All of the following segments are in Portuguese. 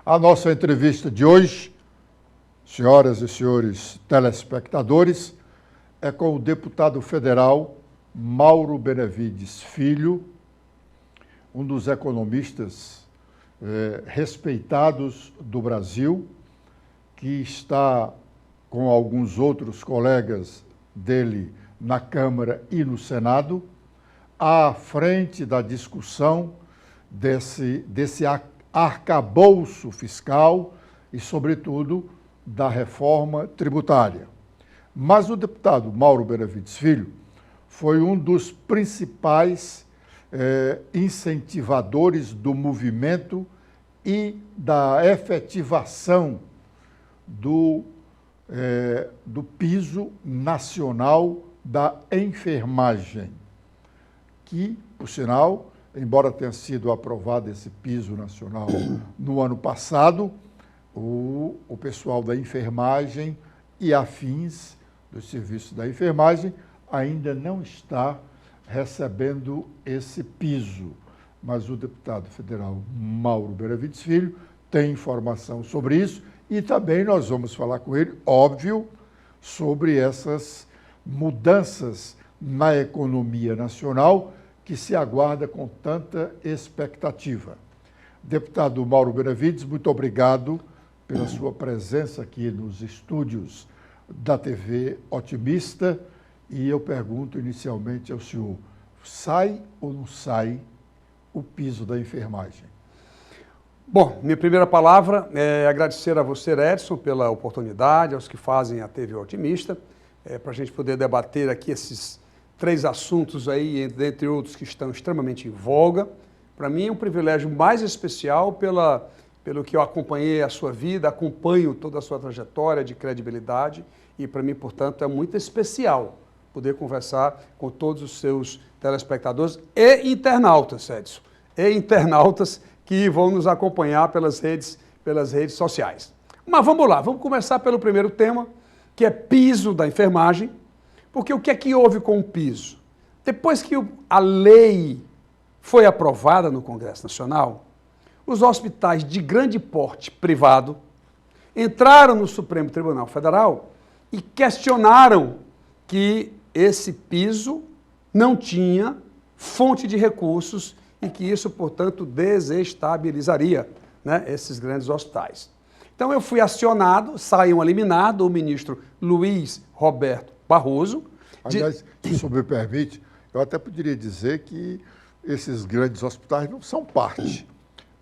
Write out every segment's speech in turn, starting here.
A nossa entrevista de hoje, senhoras e senhores telespectadores, é com o deputado federal Mauro Benevides Filho, um dos economistas respeitados do Brasil, que está com alguns outros colegas dele na Câmara e no Senado, à frente da discussão desse arcabouço fiscal e, sobretudo, da reforma tributária. Mas o deputado Mauro Benevides Filho foi um dos principais incentivadores do movimento e da efetivação do piso nacional da enfermagem, que, por sinal, embora tenha sido aprovado esse piso nacional no ano passado, o pessoal da enfermagem e afins dos serviços da enfermagem ainda não está recebendo esse piso. Mas o deputado federal Mauro Benevides Filho tem informação sobre isso e também nós vamos falar com ele, óbvio, sobre essas mudanças na economia nacional que se aguarda com tanta expectativa. Deputado Mauro Benevides, muito obrigado pela sua presença aqui nos estúdios da TV Otimista. E eu pergunto inicialmente ao senhor, sai ou não sai o piso da enfermagem? Bom, minha primeira palavra é agradecer a você, Edson, pela oportunidade, aos que fazem a TV Otimista, para a gente poder debater aqui esses 3 assuntos aí, dentre outros que estão extremamente em voga. Para mim é um privilégio mais especial pelo que eu acompanhei a sua vida, acompanho toda a sua trajetória de credibilidade e para mim, portanto, é muito especial poder conversar com todos os seus telespectadores e internautas, Edson, e internautas que vão nos acompanhar pelas redes sociais. Mas vamos lá, vamos começar pelo primeiro tema, que é piso da enfermagem, porque o que é que houve com o piso? Depois que a lei foi aprovada no Congresso Nacional, os hospitais de grande porte privado entraram no Supremo Tribunal Federal e questionaram que esse piso não tinha fonte de recursos e que isso, portanto, desestabilizaria, né, esses grandes hospitais. Então eu fui acionado, saiu eliminado o ministro Luiz Roberto Barroso. Aliás, se o senhor me permite, eu até poderia dizer que esses grandes hospitais não são parte,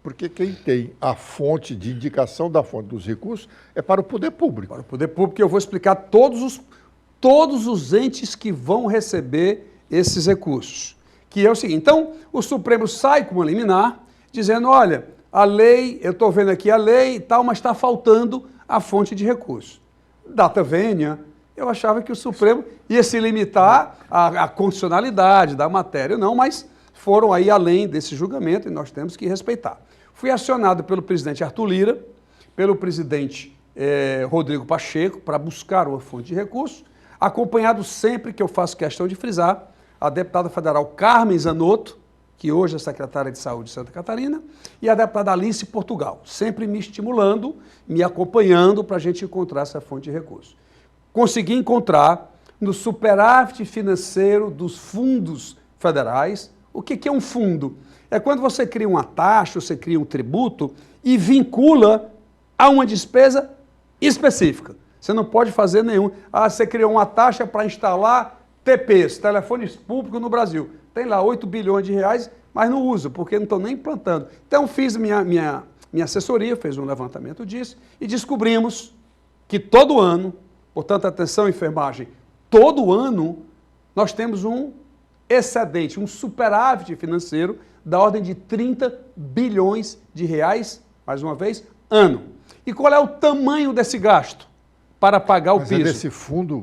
porque quem tem a fonte de indicação da fonte dos recursos é para o poder público. Para o poder público, eu vou explicar todos os entes que vão receber esses recursos. Que é o seguinte, então o Supremo sai com uma liminar, dizendo, olha, a lei, eu estou vendo aqui a lei e tal, mas está faltando a fonte de recursos. Data vênia, eu achava que o Supremo ia se limitar à condicionalidade da matéria, não, mas foram aí além desse julgamento e nós temos que respeitar. Fui acionado pelo presidente Arthur Lira, pelo presidente Rodrigo Pacheco, para buscar uma fonte de recursos, acompanhado sempre, que eu faço questão de frisar, a deputada federal Carmen Zanotto, que hoje é secretária de Saúde de Santa Catarina, e a deputada Alice Portugal, sempre me estimulando, me acompanhando para a gente encontrar essa fonte de recursos. Consegui encontrar no superávit financeiro dos fundos federais. O que é um fundo? É quando você cria uma taxa, você cria um tributo e vincula a uma despesa específica. Você não pode fazer nenhum. Você criou uma taxa para instalar TPs, telefones públicos no Brasil. Tem lá 8 bilhões de reais, mas não usa, porque não estão nem implantando. Então fiz minha assessoria, fez um levantamento disso e descobrimos que todo ano, portanto, atenção enfermagem, todo ano nós temos um excedente, um superávit financeiro da ordem de 30 bilhões de reais, mais uma vez, ano. E qual é o tamanho desse gasto para pagar o piso? É desse fundo...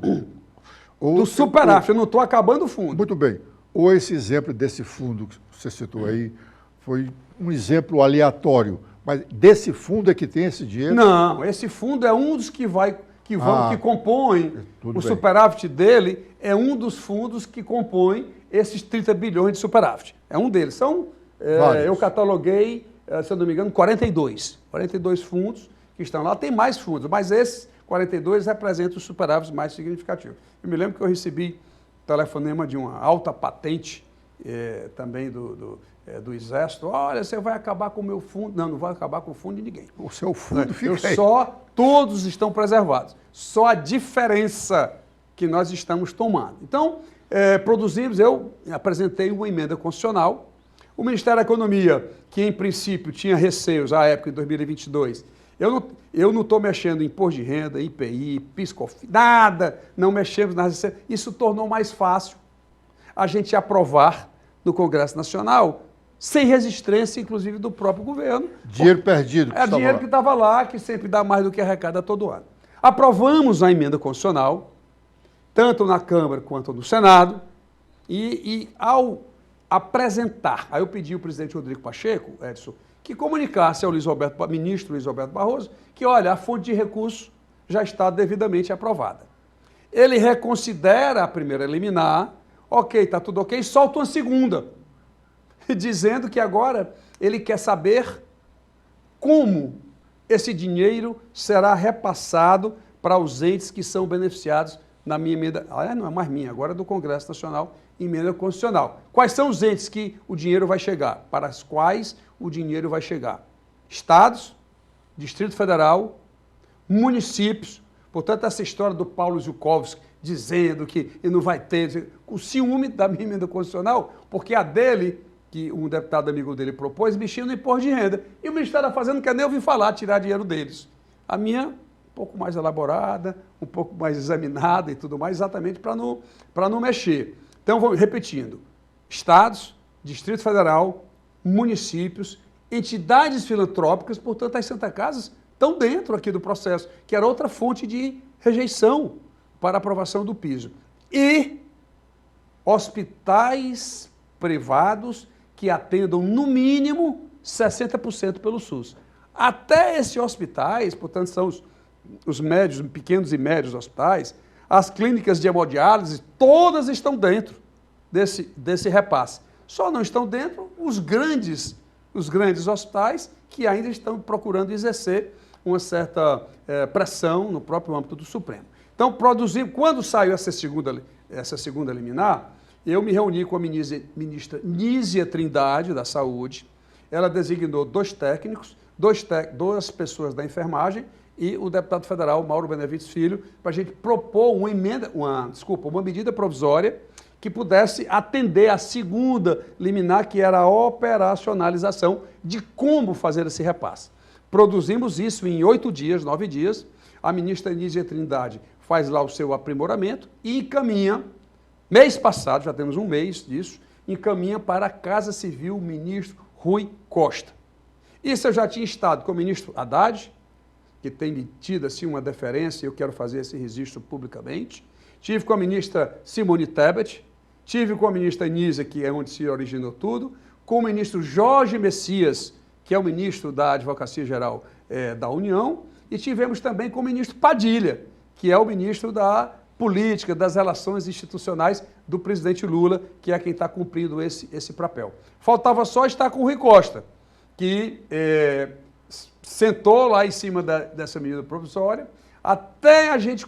do superávit, eu não estou acabando o fundo. Muito bem. Ou esse exemplo desse fundo que você citou aí foi um exemplo aleatório, mas desse fundo é que tem esse dinheiro? Não, esse fundo é um dos que compõem o superávit dele, é um dos fundos que compõem esses 30 bilhões de superávit. É um deles. Eu cataloguei se eu não me engano, 42 fundos que estão lá. Tem mais fundos, mas esses 42 representam os superávites mais significativos. Eu me lembro que eu recebi telefonema de uma alta patente, também do Exército. Olha, você vai acabar com o meu fundo. Não vai acabar com o fundo de ninguém. O seu fundo fica aí. Todos estão preservados. Só a diferença que nós estamos tomando. Então, eu apresentei uma emenda constitucional. O Ministério da Economia, que em princípio tinha receios à época, em 2022, eu não estou mexendo em imposto de renda, IPI, PIS/COFINS, nada, não mexemos nas receitas. Isso tornou mais fácil a gente aprovar no Congresso Nacional, sem resistência, inclusive, do próprio governo. Dinheiro perdido. É dinheiro que estava lá, que sempre dá mais do que arrecada todo ano. Aprovamos a emenda constitucional, tanto na Câmara quanto no Senado, e ao apresentar, aí eu pedi ao presidente Rodrigo Pacheco, Edson, que comunicasse ao ministro Luiz Roberto Barroso que, olha, a fonte de recursos já está devidamente aprovada. Ele reconsidera a primeira liminar, ok, está tudo ok, solta uma segunda, dizendo que agora ele quer saber como esse dinheiro será repassado para os entes que são beneficiados na minha emenda, não é mais minha, agora é do Congresso Nacional, emenda constitucional. Quais são os entes que o dinheiro vai chegar? Para os quais o dinheiro vai chegar? Estados, Distrito Federal, municípios. Portanto, essa história do Paulo Zukovski dizendo que não vai ter, o ciúme da minha emenda constitucional, porque a dele, que um deputado amigo dele propôs, mexia no imposto de renda. E o Ministério da Fazenda não quer nem ouvir falar, tirar dinheiro deles. A minha, um pouco mais elaborada, um pouco mais examinada e tudo mais, exatamente para não mexer. Então, vou repetindo, estados, Distrito Federal, municípios, entidades filantrópicas, portanto, as Santa Casas estão dentro aqui do processo, que era outra fonte de rejeição para a aprovação do piso. E hospitais privados que atendam, no mínimo, 60% pelo SUS. Até esses hospitais, portanto, são os médios, pequenos e médios hospitais, as clínicas de hemodiálise, todas estão dentro desse repasse. Só não estão dentro os grandes hospitais que ainda estão procurando exercer uma certa pressão no próprio âmbito do Supremo. Então, quando saiu essa segunda liminar, eu me reuni com a ministra Nízia Trindade, da Saúde. Ela designou 2 técnicos, 2 pessoas da enfermagem e o deputado federal Mauro Benevides Filho, para a gente propor uma medida provisória que pudesse atender a segunda liminar, que era a operacionalização de como fazer esse repasse. Produzimos isso em 8 dias, 9 dias. A ministra Nízia Trindade faz lá o seu aprimoramento e encaminha, mês passado, já temos um mês disso, encaminha para a Casa Civil o ministro Rui Costa. Isso eu já tinha estado com o ministro Haddad, que tem me tido assim, uma deferência, e eu quero fazer esse registro publicamente. Tive com a ministra Simone Tebet, tive com a ministra Nízia, que é onde se originou tudo, com o ministro Jorge Messias, que é o ministro da Advocacia Geral da União, e tivemos também com o ministro Padilha, que é o ministro da Política, das Relações Institucionais do presidente Lula, que é quem está cumprindo esse papel. Faltava só estar com o Rui Costa, que sentou lá em cima dessa medida provisória, até a gente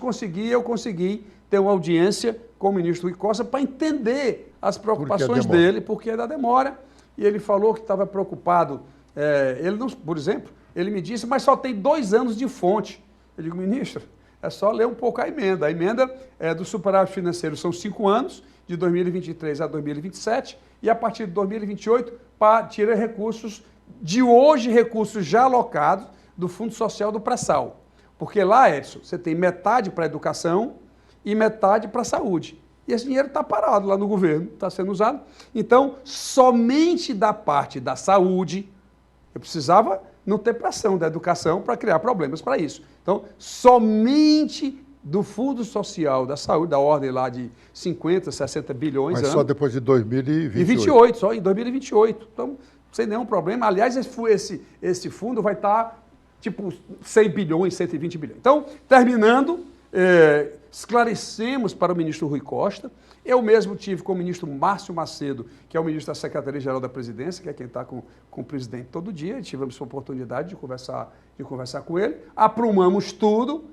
eu consegui ter uma audiência com o ministro Rui Costa para entender as preocupações dele, porque da demora, e ele falou que estava preocupado, por exemplo, ele me disse, mas só tem 2 anos de fonte. Eu digo, ministro, é só ler um pouco a emenda. A emenda do superávit financeiro são 5 anos, de 2023 a 2027, e a partir de 2028, para tirar recursos recursos já alocados do Fundo Social do Pré-Sal. Porque lá, Edson, você tem metade para a educação e metade para a saúde. E esse dinheiro está parado lá no governo, está sendo usado. Então, somente da parte da saúde, eu precisava não ter pressão da educação para criar problemas para isso. Então, somente do Fundo Social da Saúde, da ordem lá de 50, 60 bilhões. Mas só depois de 2028. E 28, só em 2028. Então, sem nenhum problema. Aliás, esse fundo vai estar tipo 100 bilhões, 120 bilhões. Então, terminando, esclarecemos para o ministro Rui Costa. Eu mesmo tive com o ministro Márcio Macedo, que é o ministro da Secretaria-Geral da Presidência, que é quem está com o presidente todo dia, e tivemos a oportunidade de conversar com ele. Aprumamos tudo.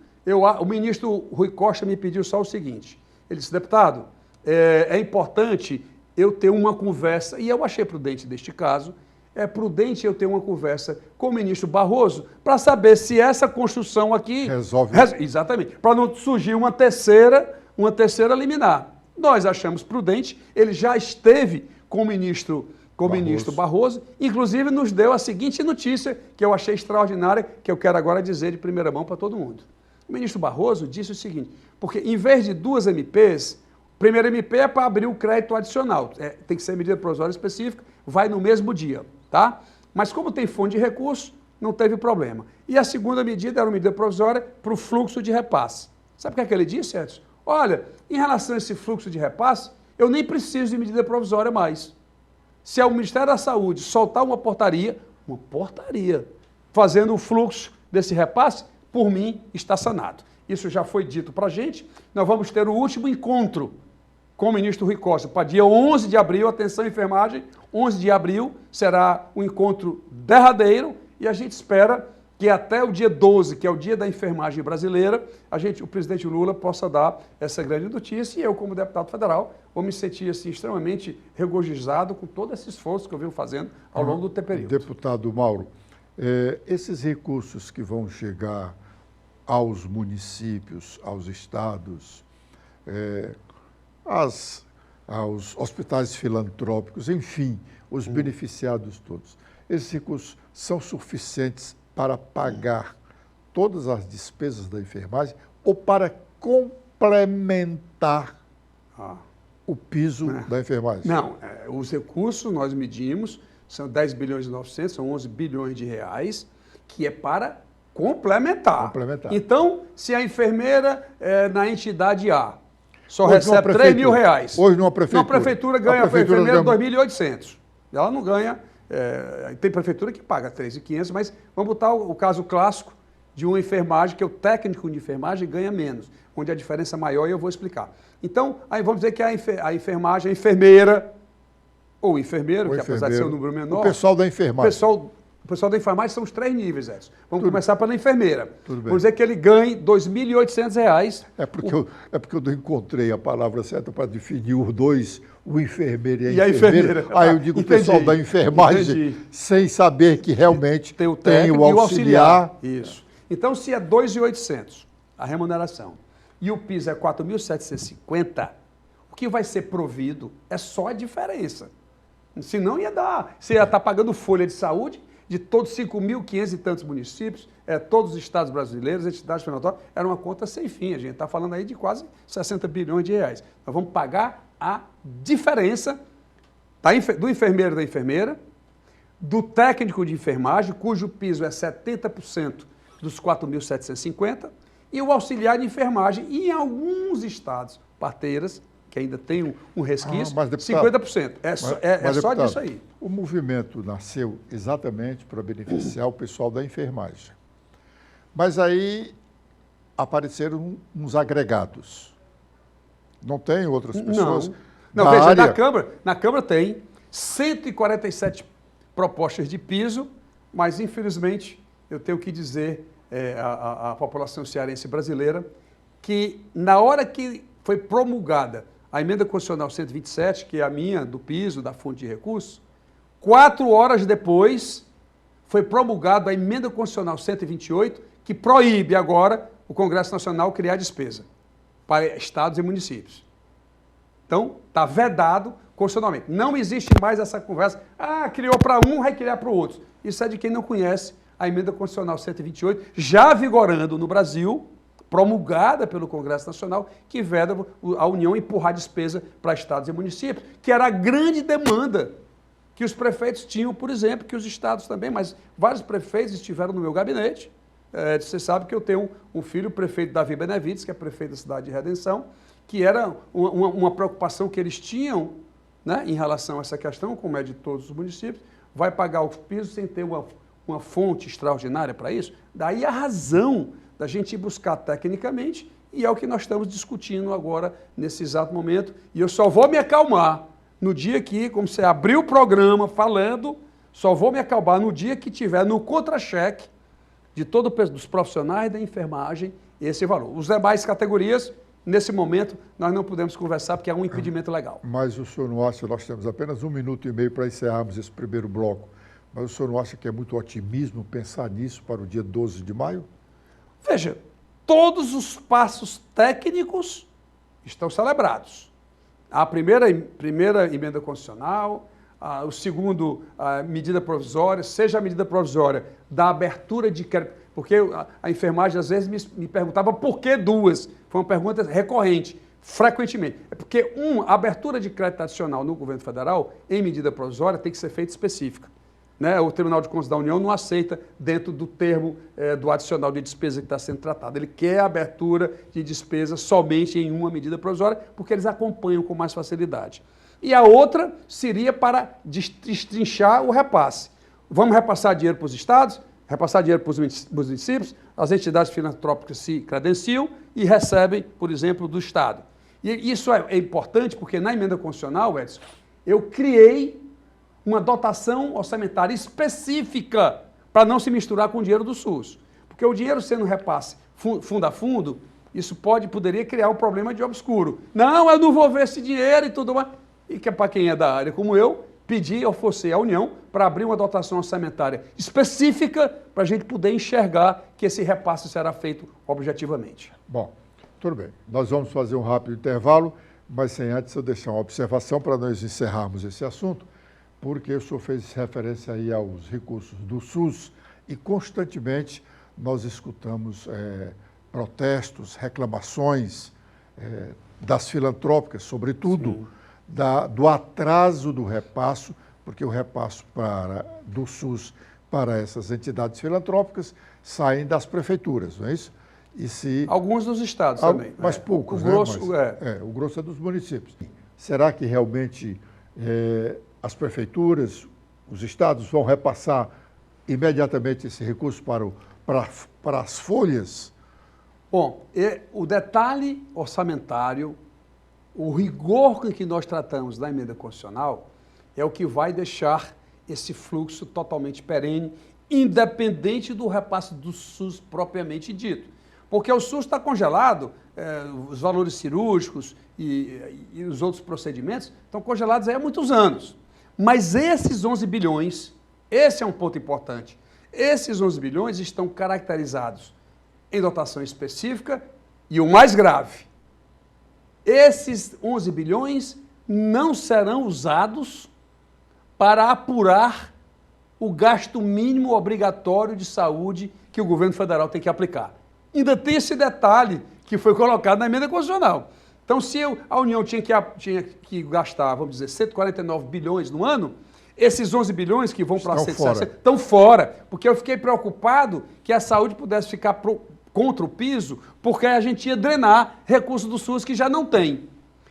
O ministro Rui Costa me pediu só o seguinte, ele disse, deputado, é importante eu ter uma conversa, e eu achei prudente neste caso, é prudente eu ter uma conversa com o ministro Barroso para saber se essa construção aqui... Resolve. Exatamente, para não surgir uma terceira liminar. Nós achamos prudente, ele já esteve com o ministro Barroso, inclusive nos deu a seguinte notícia, que eu achei extraordinária, que eu quero agora dizer de primeira mão para todo mundo. O ministro Barroso disse o seguinte, porque em vez de 2 MPs, o primeiro MP é para abrir o crédito adicional, tem que ser medida provisória específica, vai no mesmo dia, tá? Mas como tem fonte de recurso, não teve problema. E a segunda medida era uma medida provisória para o fluxo de repasse. Sabe o que ele disse, Edson? Olha, em relação a esse fluxo de repasse, eu nem preciso de medida provisória mais. Se o Ministério da Saúde soltar uma portaria, fazendo o fluxo desse repasse, por mim, está sanado. Isso já foi dito para a gente. Nós vamos ter o último encontro com o ministro Rui Costa para dia 11 de abril, atenção enfermagem, 11 de abril será o encontro derradeiro e a gente espera que até o dia 12, que é o dia da enfermagem brasileira, o presidente Lula possa dar essa grande notícia e eu, como deputado federal, vou me sentir assim, extremamente regozijado com todo esse esforço que eu venho fazendo ao longo do período. Deputado Mauro, esses recursos que vão chegar aos municípios, aos estados, aos hospitais filantrópicos, enfim, os beneficiados todos, esses recursos são suficientes para pagar todas as despesas da enfermagem ou para complementar o piso da enfermagem? Não, os recursos nós medimos, são 10 bilhões e 900, são 11 bilhões de reais, que é para complementar. Então, se a enfermeira na entidade A só recebe 3 mil reais, hoje numa prefeitura ganha para a enfermeira 2.800. Ela não ganha... tem prefeitura que paga 3.500, mas vamos botar o caso clássico de uma enfermagem, que o técnico de enfermagem ganha menos, onde a diferença é maior e eu vou explicar. Então, aí vamos dizer que a enfermagem, a enfermeira, ou enfermeiro, que apesar de ser um número menor... O pessoal da enfermagem. O pessoal da enfermagem são os 3 níveis, Edson. Vamos começar pela enfermeira. Vamos dizer que ele ganhe R$ 2.800. É porque eu não encontrei a palavra certa para definir os dois, o enfermeiro e a enfermeira. Aí eu digo o pessoal da enfermagem, sem saber que realmente tem o auxiliar. Isso. Então, se é 2.800 a remuneração e o piso é 4.750, o que vai ser provido é só a diferença. Senão ia dar. Você ia estar pagando folha de saúde de todos 5.500 e tantos municípios, todos os estados brasileiros, entidades financeiras, era uma conta sem fim. A gente está falando aí de quase 60 bilhões de reais. Nós vamos pagar a diferença do enfermeiro e da enfermeira, do técnico de enfermagem, cujo piso é 70% dos 4.750, e o auxiliar de enfermagem, e em alguns estados, parteiras, que ainda tem um resquício, mas, deputado, 50%. Mas, só disso aí. O movimento nasceu exatamente para beneficiar o pessoal da enfermagem. Mas aí apareceram uns agregados. Não tem outras pessoas? Não, veja, área... na Câmara tem 147 propostas de piso, mas infelizmente eu tenho que dizer à população cearense brasileira que na hora que foi promulgada a emenda constitucional 127, que é a minha, do piso, da fonte de recursos, 4 horas depois foi promulgada a emenda constitucional 128, que proíbe agora o Congresso Nacional criar despesa para estados e municípios. Então, está vedado constitucionalmente. Não existe mais essa conversa, criou para um, vai criar para o outro. Isso é de quem não conhece a emenda constitucional 128, já vigorando no Brasil, promulgada pelo Congresso Nacional, que veda a União empurrar despesa para estados e municípios, que era a grande demanda que os prefeitos tinham, por exemplo, que os estados também, mas vários prefeitos estiveram no meu gabinete. Você sabe que eu tenho um filho, o prefeito Davi Benevides, que é prefeito da cidade de Redenção, que era uma preocupação que eles tinham, né, em relação a essa questão, como é de todos os municípios, vai pagar os pisos sem ter uma fonte extraordinária para isso? Daí a razão da gente ir buscar tecnicamente e é o que nós estamos discutindo agora, nesse exato momento, e eu só vou me acalmar no dia que, como você abriu o programa falando, só vou me acalmar no dia que tiver no contra-cheque de todos os profissionais da enfermagem esse valor. Os demais categorias, nesse momento, nós não podemos conversar porque é um impedimento legal. Mas o senhor não acha, nós temos apenas 1 minuto e meio para encerrarmos esse primeiro bloco, mas o senhor não acha que é muito otimismo pensar nisso para o dia 12 de maio? Veja, todos os passos técnicos estão celebrados. A primeira emenda constitucional, o segundo, a medida provisória, seja a medida provisória da abertura de crédito, porque a enfermagem às vezes me perguntava por que 2? Foi uma pergunta recorrente, frequentemente. É porque, a abertura de crédito adicional no governo federal, em medida provisória, tem que ser feita específica. Né? O Tribunal de Contas da União não aceita dentro do termo do adicional de despesa que está sendo tratado. Ele quer a abertura de despesa somente em uma medida provisória, porque eles acompanham com mais facilidade. E a outra seria para destrinchar o repasse. Vamos repassar dinheiro para os estados, repassar dinheiro para os municípios, as entidades filantrópicas se credenciam e recebem, por exemplo, do Estado. E isso é importante porque na emenda constitucional, Edson, eu criei uma dotação orçamentária específica para não se misturar com o dinheiro do SUS. Porque o dinheiro sendo repasse fundo a fundo, isso poderia criar um problema de obscuro. Não, eu não vou ver esse dinheiro e tudo mais. E que é para quem é da área como eu, pedir ou fosse a União para abrir uma dotação orçamentária específica para a gente poder enxergar que esse repasse será feito objetivamente. Bom, tudo bem. Nós vamos fazer um rápido intervalo, mas sem antes eu deixar uma observação para nós encerrarmos esse assunto, porque o senhor fez referência aí aos recursos do SUS e constantemente nós escutamos protestos, reclamações das filantrópicas, sobretudo, do atraso do repasso, porque o repasso do SUS para essas entidades filantrópicas saem das prefeituras, não é isso? Alguns dos estados também. Mas poucos, o grosso, o grosso é dos municípios. Será que realmente as prefeituras, os estados vão repassar imediatamente esse recurso para as folhas? Bom, o detalhe orçamentário, o rigor com que nós tratamos da emenda constitucional é o que vai deixar esse fluxo totalmente perene, independente do repasse do SUS propriamente dito. Porque o SUS está congelado, os valores cirúrgicos e os outros procedimentos estão congelados há muitos anos. Mas esses 11 bilhões, esse é um ponto importante, esses 11 bilhões estão caracterizados em dotação específica e o mais grave, esses 11 bilhões não serão usados para apurar o gasto mínimo obrigatório de saúde que o governo federal tem que aplicar. Ainda tem esse detalhe que foi colocado na emenda constitucional. Então, se a União tinha que gastar, vamos dizer, 149 bilhões no ano, esses 11 bilhões que vão para 160 estão fora, porque eu fiquei preocupado que a saúde pudesse ficar contra o piso, porque a gente ia drenar recursos do SUS que já não tem.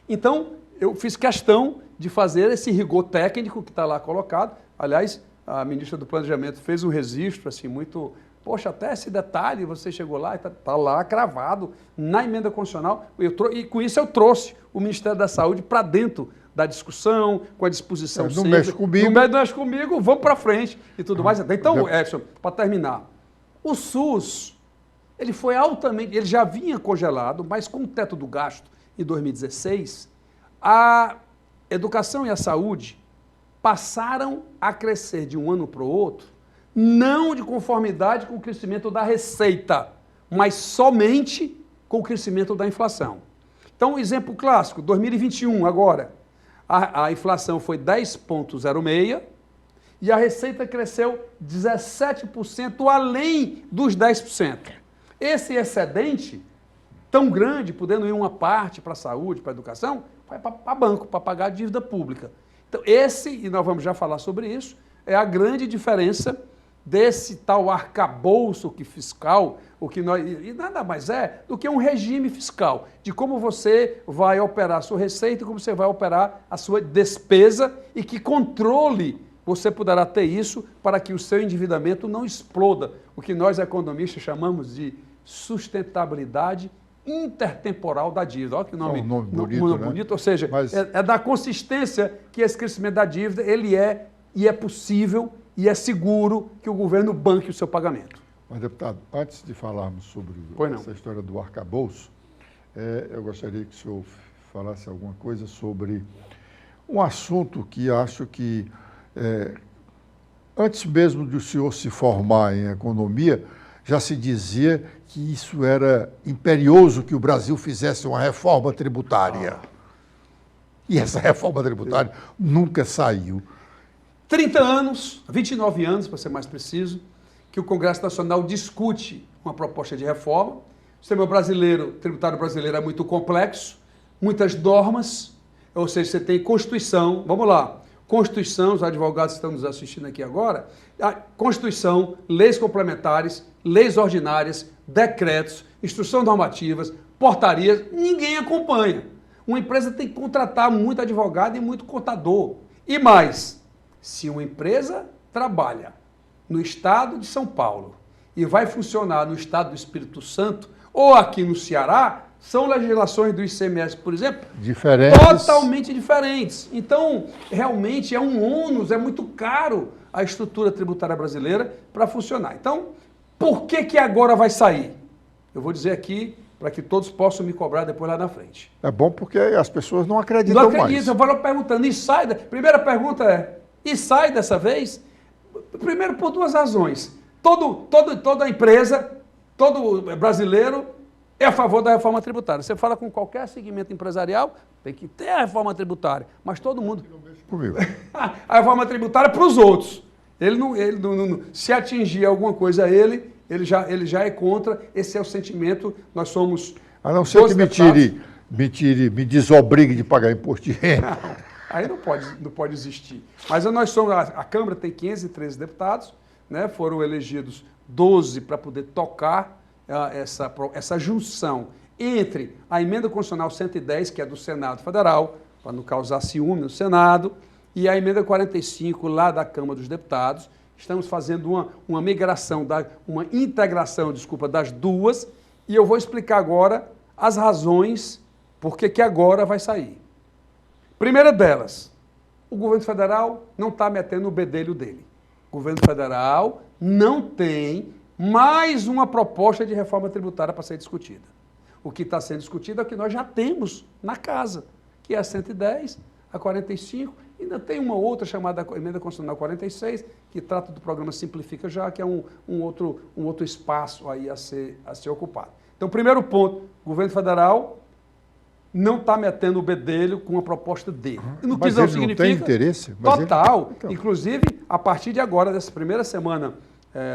Então, eu fiz questão de fazer esse rigor técnico que está lá colocado. Aliás, a ministra do Planejamento fez um registro assim muito... Poxa, até esse detalhe, você chegou lá e está lá cravado na emenda constitucional. E com isso eu trouxe o Ministério da Saúde para dentro da discussão, com a disposição não mexe comigo. Não mexe comigo, vamos para frente e tudo mais. Então, Edson, para terminar, o SUS, ele foi altamente, ele já vinha congelado, mas com o teto do gasto em 2016, a educação e a saúde passaram a crescer de um ano para o outro, não de conformidade com o crescimento da receita, mas somente com o crescimento da inflação. Então, um exemplo clássico, 2021 agora, a inflação foi 10,06% e a receita cresceu 17% além dos 10%. Esse excedente, tão grande, podendo ir uma parte para a saúde, para a educação, vai para banco, para pagar a dívida pública. Então, e nós vamos já falar sobre isso, é a grande diferença desse tal arcabouço fiscal, e nada mais é do que um regime fiscal, de como você vai operar a sua receita e como você vai operar a sua despesa e que controle você poderá ter isso para que o seu endividamento não exploda, o que nós economistas chamamos de sustentabilidade intertemporal da dívida. Olha que nome, um nome bonito, né? ou seja, Mas... é da consistência que esse crescimento da dívida, ele é, e é possível, e é seguro que o governo banque o seu pagamento. Mas, deputado, antes de falarmos sobre essa história do arcabouço, eu gostaria que o senhor falasse alguma coisa sobre um assunto que acho que, antes mesmo de o senhor se formar em economia, já se dizia que isso era imperioso que o Brasil fizesse uma reforma tributária. E essa reforma tributária nunca saiu. 30 anos, 29 anos, para ser mais preciso, que o Congresso Nacional discute uma proposta de reforma. O sistema tributário brasileiro é muito complexo, muitas normas, ou seja, você tem Constituição, vamos lá, Constituição, os advogados que estão nos assistindo aqui agora, a Constituição, leis complementares, leis ordinárias, decretos, instruções normativas, portarias, ninguém acompanha. Uma empresa tem que contratar muito advogado e muito contador. E mais, se uma empresa trabalha no estado de São Paulo e vai funcionar no estado do Espírito Santo ou aqui no Ceará, são legislações do ICMS, por exemplo, totalmente diferentes. Então, realmente é um ônus, é muito caro a estrutura tributária brasileira para funcionar. Então, por que agora vai sair? Eu vou dizer aqui para que todos possam me cobrar depois lá na frente. É bom porque as pessoas não acreditam mais. Não acreditam, eu vou lá perguntando, e sai? Primeira pergunta é, e sai dessa vez? Primeiro por duas razões. Toda empresa, todo brasileiro é a favor da reforma tributária. Você fala com qualquer segmento empresarial, tem que ter a reforma tributária, mas todo mundo... Comigo. A reforma tributária é para os outros. Ele não, se atingir alguma coisa a ele já é contra. Esse é o sentimento. Nós somos... A não ser que me desobrigue de pagar imposto de renda. Aí não pode existir. Mas nós somos... A Câmara tem 513 deputados, né? Foram elegidos 12 para poder tocar essa junção entre a emenda constitucional 110, que é do Senado Federal, para não causar ciúme no Senado, e a emenda 45 lá da Câmara dos Deputados. Estamos fazendo uma migração, uma integração, das duas, e eu vou explicar agora as razões por que agora vai sair. Primeira delas, o governo federal não está metendo o bedelho dele. O governo federal não tem mais uma proposta de reforma tributária para ser discutida. O que está sendo discutido é o que nós já temos na casa, que é a 110, a 45, ainda tem uma outra chamada Emenda Constitucional 46, que trata do programa Simplifica Já, que é um outro espaço aí a ser ocupado. Então, primeiro ponto, o governo federal não está metendo o bedelho com a proposta dele. No que não significa, tem interesse? Total. Então. Inclusive, a partir de agora, dessa primeira semana,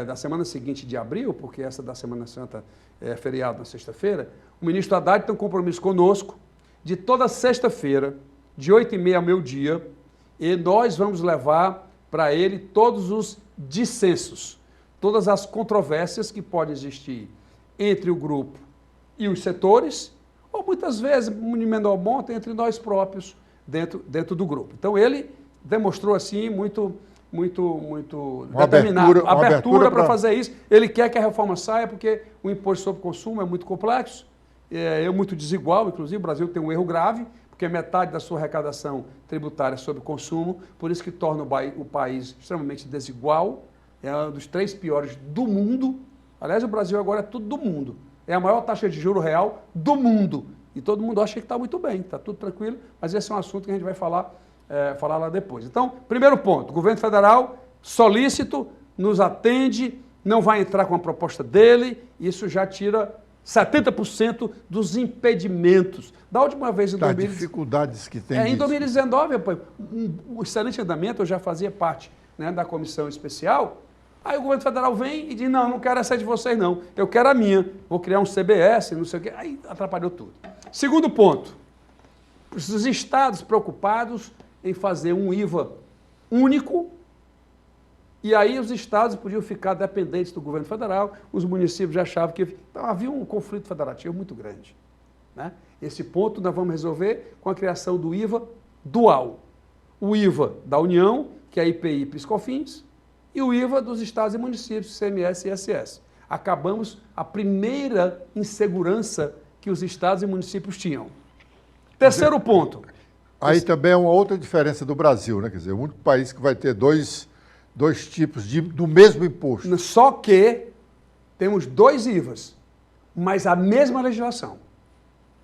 da semana seguinte de abril, porque essa da Semana Santa é feriado na sexta-feira, o ministro Haddad tem um compromisso conosco de toda sexta-feira, de 8h30 ao meio-dia, e nós vamos levar para ele todos os dissensos, todas as controvérsias que podem existir entre o grupo e os setores, ou muitas vezes, de menor monta, entre nós próprios dentro do grupo. Então ele demonstrou assim muito determinado, abertura para fazer isso. Ele quer que a reforma saia porque o imposto sobre consumo é muito complexo, é muito desigual, inclusive o Brasil tem um erro grave, porque metade da sua arrecadação tributária é sobre consumo, por isso que torna o país extremamente desigual, é um dos 3 piores do mundo. Aliás, o Brasil agora é tudo do mundo. É a maior taxa de juro real do mundo. E todo mundo acha que está muito bem, está tudo tranquilo, mas esse é um assunto que a gente vai falar lá depois. Então, primeiro ponto, o governo federal, solícito, nos atende, não vai entrar com a proposta dele, isso já tira 70% dos impedimentos. Da última vez em 2019... Das dificuldades que tem. Em 2019, um excelente andamento, eu já fazia parte, né, da comissão especial. Aí o governo federal vem e diz, não quero essa de vocês não, eu quero a minha, vou criar um CBS, não sei o quê. Aí atrapalhou tudo. Segundo ponto, os estados preocupados em fazer um IVA único, e aí os estados podiam ficar dependentes do governo federal, os municípios já achavam que... Então havia um conflito federativo muito grande, né? Esse ponto nós vamos resolver com a criação do IVA dual. O IVA da União, que é IPI e PIS/COFINS, e o IVA dos estados e municípios, CMS e ISS. Acabamos a primeira insegurança que os estados e municípios tinham. Terceiro ponto. Aí também é uma outra diferença do Brasil, né? Quer dizer, o único país que vai ter dois tipos do mesmo imposto. Só que temos 2 IVAs, mas a mesma legislação.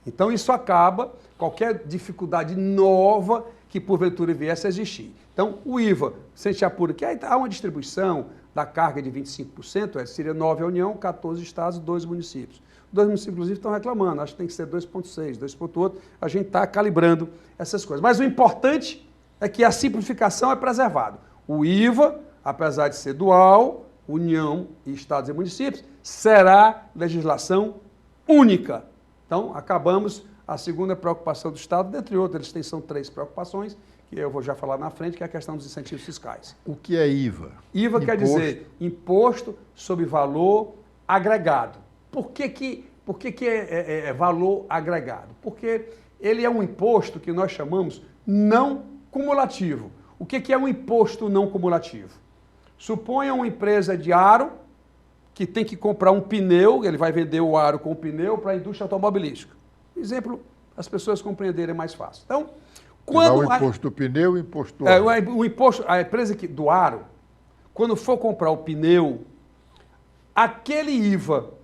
Então isso acaba qualquer dificuldade nova que porventura viesse a existir. Então o IVA, se a gente apura que há uma distribuição da carga de 25%, seria 9 a União, 14 estados, 2 municípios. 2 municípios, inclusive, estão reclamando, acho que tem que ser 2,6, 2,8, a gente está calibrando essas coisas. Mas o importante é que a simplificação é preservada. O IVA, apesar de ser dual, União e estados e municípios, será legislação única. Então, acabamos a segunda preocupação do Estado, dentre outras, são 3 preocupações, que eu vou já falar na frente, que é a questão dos incentivos fiscais. O que é IVA? IVA quer dizer Imposto sobre Valor Agregado. Por que é valor agregado? Porque ele é um imposto que nós chamamos não cumulativo. O que é um imposto não cumulativo? Suponha uma empresa de aro que tem que comprar um pneu, ele vai vender o aro com o pneu para a indústria automobilística. Exemplo, as pessoas compreenderem mais fácil. Então, quando o imposto do pneu e o imposto do aro. O imposto, a empresa do aro, quando for comprar o pneu, aquele IVA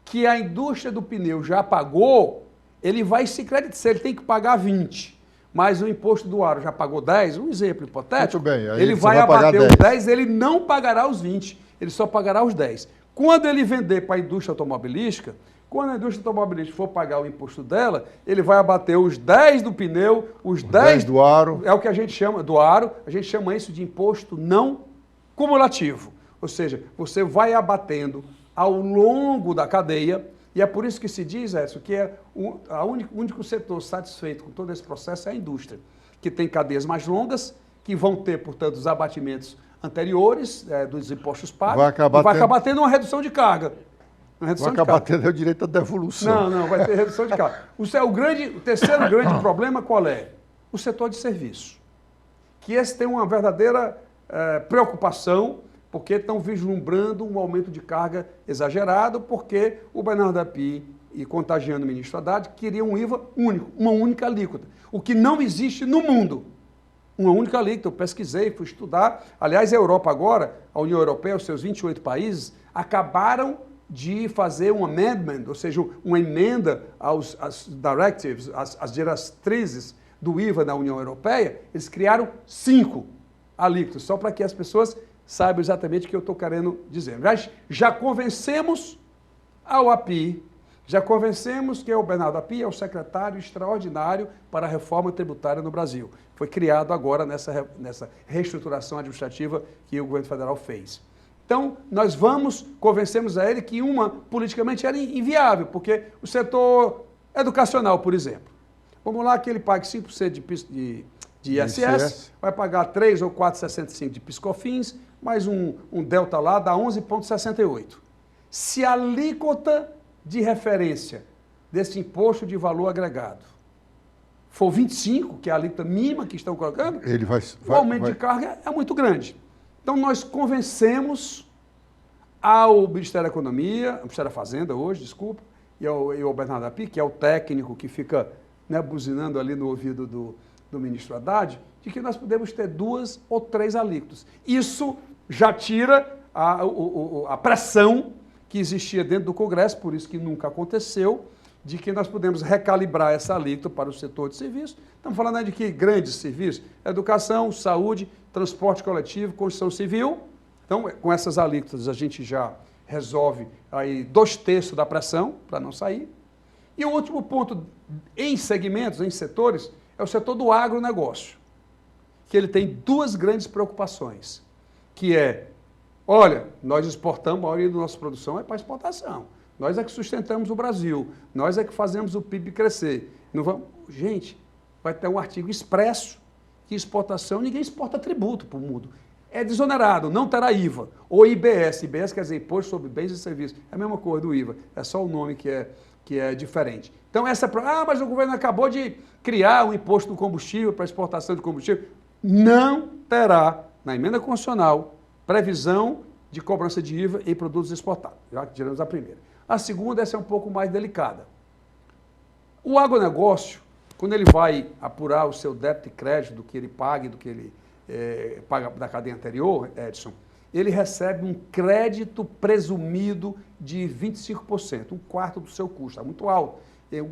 que a indústria do pneu já pagou, ele vai se creditar, ele tem que pagar 20, mas o imposto do aro já pagou 10, um exemplo hipotético, muito bem, aí ele vai abater os 10, ele não pagará os 20, ele só pagará os 10. Quando ele vender para a indústria automobilística, quando a indústria automobilística for pagar o imposto dela, ele vai abater os 10 do pneu, os 10 do aro. É o que a gente chama do aro, a gente chama isso de imposto não cumulativo. Ou seja, você vai abatendo ao longo da cadeia, e é por isso que se diz, Edson, que o único setor satisfeito com todo esse processo é a indústria, que tem cadeias mais longas, que vão ter, portanto, os abatimentos anteriores dos impostos pagos, vai acabar tendo uma redução de carga. Vai acabar tendo o direito à devolução. Não, vai ter redução de carga. O terceiro grande problema qual é? O setor de serviço. Que esse tem uma verdadeira preocupação, porque estão vislumbrando um aumento de carga exagerado, porque o Bernardo Api e contagiando o ministro Haddad queriam um IVA único, uma única alíquota, o que não existe no mundo. Uma única alíquota, eu pesquisei, fui estudar. Aliás, a Europa agora, a União Europeia, os seus 28 países, acabaram de fazer um amendment, ou seja, uma emenda às directives, às diretrizes do IVA da União Europeia. Eles criaram 5 alíquotas, só para que as pessoas saibam exatamente o que eu estou querendo dizer. Já convencemos ao API, já convencemos que o Bernardo Api é o secretário extraordinário para a reforma tributária no Brasil. Foi criado agora nessa reestruturação administrativa que o governo federal fez. Então, nós convencemos a ele que politicamente era inviável, porque o setor educacional, por exemplo, vamos lá que ele pague 5% de ISS, vai pagar 3 ou 4,65 de PiscoFins, mais um delta lá, dá 11,68. Se a alíquota de referência desse imposto de valor agregado for 25, que é a alíquota mínima que estão colocando, o aumento de carga é muito grande. Então, nós convencemos ao Ministério da Economia, ao Ministério da Fazenda hoje, desculpa, e ao Bernardo Api, que é o técnico que fica buzinando ali no ouvido do ministro Haddad, de que nós podemos ter 2 ou 3 alíquotas. Isso já tira a pressão que existia dentro do Congresso, por isso que nunca aconteceu, de que nós podemos recalibrar essa alíquota para o setor de serviços. Estamos falando de que grandes serviços? Educação, saúde, transporte coletivo, construção civil. Então, com essas alíquotas, a gente já resolve aí 2/3 da pressão, para não sair. E o último ponto, em segmentos, em setores, é o setor do agronegócio, que ele tem 2 grandes preocupações, que é, olha, nós exportamos, a maioria da nossa produção é para exportação. Nós é que sustentamos o Brasil, nós é que fazemos o PIB crescer. Não vamos... Gente, vai ter um artigo expresso que exportação, ninguém exporta tributo para o mundo. É desonerado, não terá IVA. Ou IBS, IBS quer dizer Imposto sobre Bens e Serviços, é a mesma coisa do IVA, é só o nome que é diferente. Então, mas o governo acabou de criar um imposto do combustível para exportação de combustível. Não terá, na emenda constitucional, previsão de cobrança de IVA em produtos exportados. Já tiramos a primeira. A segunda, essa é um pouco mais delicada. O agronegócio, quando ele vai apurar o seu débito e crédito, do que ele paga e do que ele paga da cadeia anterior, Edson, ele recebe um crédito presumido de 25%, um quarto do seu custo, é muito alto.